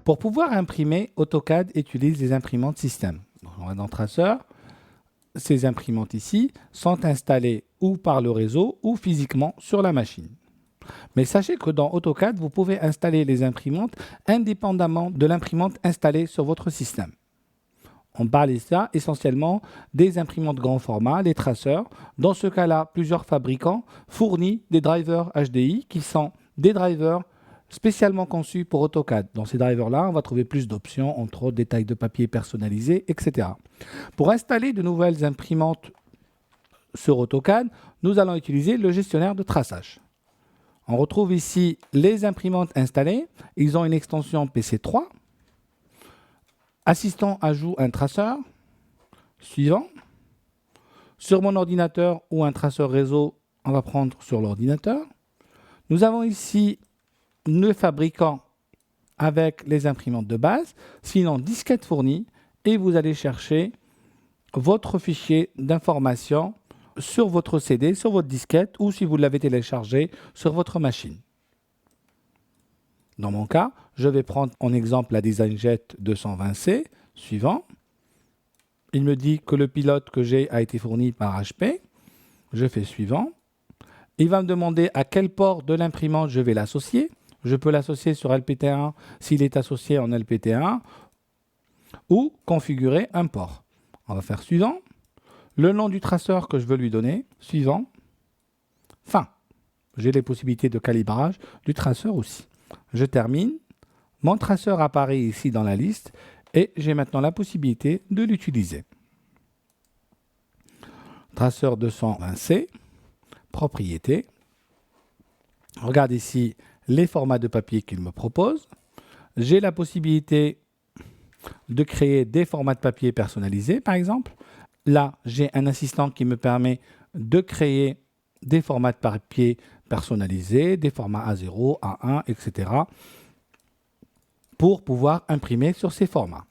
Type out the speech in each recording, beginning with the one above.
Pour pouvoir imprimer, AutoCAD utilise les imprimantes système. On va dans Traceur. Ces imprimantes ici sont installées ou par le réseau ou physiquement sur la machine. Mais sachez que dans AutoCAD, vous pouvez installer les imprimantes indépendamment de l'imprimante installée sur votre système. On parle ici essentiellement des imprimantes grand format, les traceurs. Dans ce cas-là, plusieurs fabricants fournissent des drivers HDI qui sont des drivers spécialement conçus pour AutoCAD. Dans ces drivers-là, on va trouver plus d'options, entre autres des tailles de papier personnalisées, etc. Pour installer de nouvelles imprimantes sur AutoCAD, nous allons utiliser le gestionnaire de traçage. On retrouve ici les imprimantes installées. Ils ont une extension PC3. Assistant ajoute un traceur. Suivant. Sur mon ordinateur ou un traceur réseau, on va prendre sur l'ordinateur. Nous avons ici le fabricant avec les imprimantes de base, sinon disquette fournie, et vous allez chercher votre fichier d'information sur votre CD, sur votre disquette, ou si vous l'avez téléchargé sur votre machine. Dans mon cas, je vais prendre en exemple la DesignJet 220C, suivant. Il me dit que le pilote que j'ai a été fourni par HP. Je fais suivant. Il va me demander à quel port de l'imprimante je vais l'associer. Je peux l'associer sur LPT1 s'il est associé en LPT1 ou configurer un port. On va faire suivant. Le nom du traceur que je veux lui donner, suivant. Fin. J'ai les possibilités de calibrage du traceur aussi. Je termine. Mon traceur apparaît ici dans la liste et j'ai maintenant la possibilité de l'utiliser. Traceur 220C, propriété. Regarde ici les formats de papier qu'il me propose. J'ai la possibilité de créer des formats de papier personnalisés, par exemple. Là, j'ai un assistant qui me permet de créer des formats de papier personnalisés, des formats A0, A1, etc. pour pouvoir imprimer sur ces formats.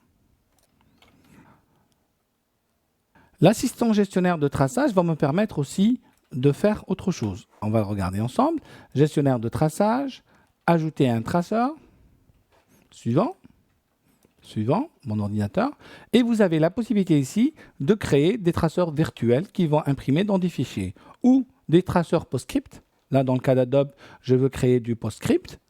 L'assistant gestionnaire de traçage va me permettre aussi de faire autre chose. On va le regarder ensemble. Gestionnaire de traçage, ajouter un traceur, suivant, mon ordinateur. Et vous avez la possibilité ici de créer des traceurs virtuels qui vont imprimer dans des fichiers ou des traceurs PostScript. Là, dans le cas d'Adobe, je veux créer du PostScript.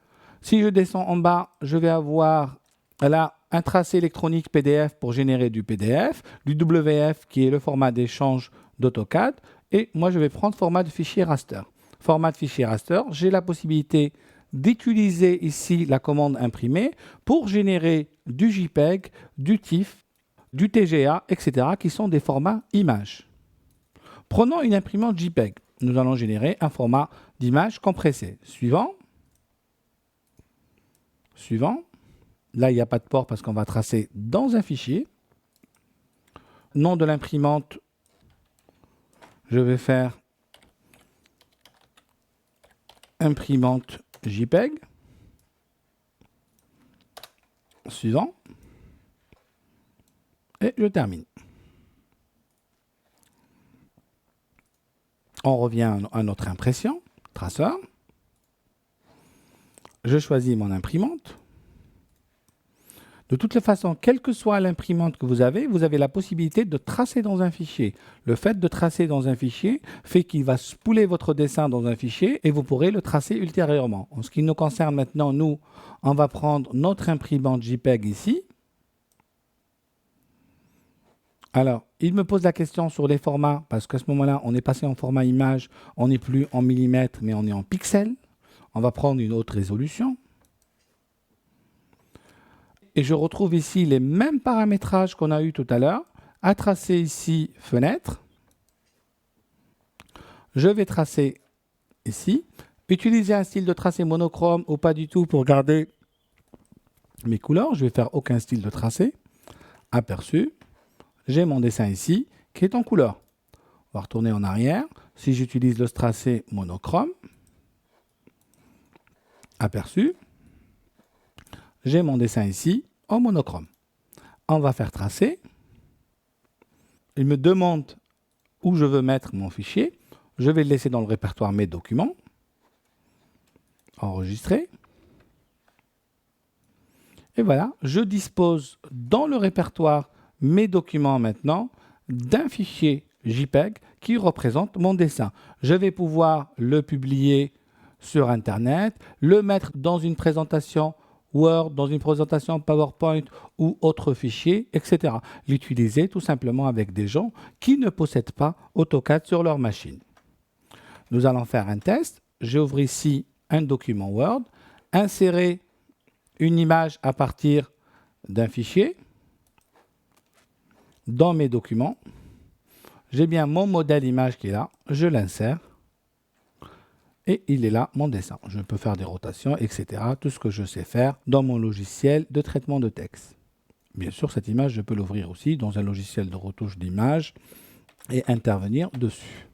Si je descends en bas, je vais avoir là un tracé électronique PDF pour générer du PDF, du WF qui est le format d'échange d'AutoCAD. Et moi, je vais prendre format de fichier raster. Format de fichier raster, j'ai la possibilité d'utiliser ici la commande imprimer pour générer du JPEG, du TIFF, du TGA, etc. qui sont des formats images. Prenons une imprimante JPEG. Nous allons générer un format d'image compressé. Suivant. Là, il n'y a pas de port parce qu'on va tracer dans un fichier. Nom de l'imprimante, je vais faire imprimante JPEG. Suivant. Et je termine. On revient à notre impression, traceur. Je choisis mon imprimante. De toutes les façons, quelle que soit l'imprimante que vous avez la possibilité de tracer dans un fichier. Le fait de tracer dans un fichier fait qu'il va spooler votre dessin dans un fichier et vous pourrez le tracer ultérieurement. En ce qui nous concerne maintenant, nous, on va prendre notre imprimante JPEG ici. Alors, il me pose la question sur les formats, parce qu'à ce moment-là, on est passé en format image, on n'est plus en millimètres, mais on est en pixels. On va prendre une autre résolution. Et je retrouve ici les mêmes paramétrages qu'on a eu tout à l'heure. À tracer ici, fenêtre. Je vais tracer ici. Utiliser un style de tracé monochrome ou pas du tout pour garder mes couleurs. Je vais faire aucun style de tracé. Aperçu. J'ai mon dessin ici qui est en couleur. On va retourner en arrière. Si j'utilise le tracé monochrome, aperçu, j'ai mon dessin ici en monochrome. On va faire tracer. Il me demande où je veux mettre mon fichier. Je vais le laisser dans le répertoire Mes documents. Enregistrer. Et voilà, je dispose dans le répertoire mes documents maintenant d'un fichier JPEG qui représente mon dessin. Je vais pouvoir le publier sur Internet, le mettre dans une présentation Word, dans une présentation PowerPoint ou autre fichier, etc. L'utiliser tout simplement avec des gens qui ne possèdent pas AutoCAD sur leur machine. Nous allons faire un test. J'ouvre ici un document Word, insérer une image à partir d'un fichier dans mes documents. J'ai bien mon modèle image qui est là, je l'insère et il est là mon dessin. Je peux faire des rotations, etc. Tout ce que je sais faire dans mon logiciel de traitement de texte. Bien sûr, cette image, je peux l'ouvrir aussi dans un logiciel de retouche d'image et intervenir dessus.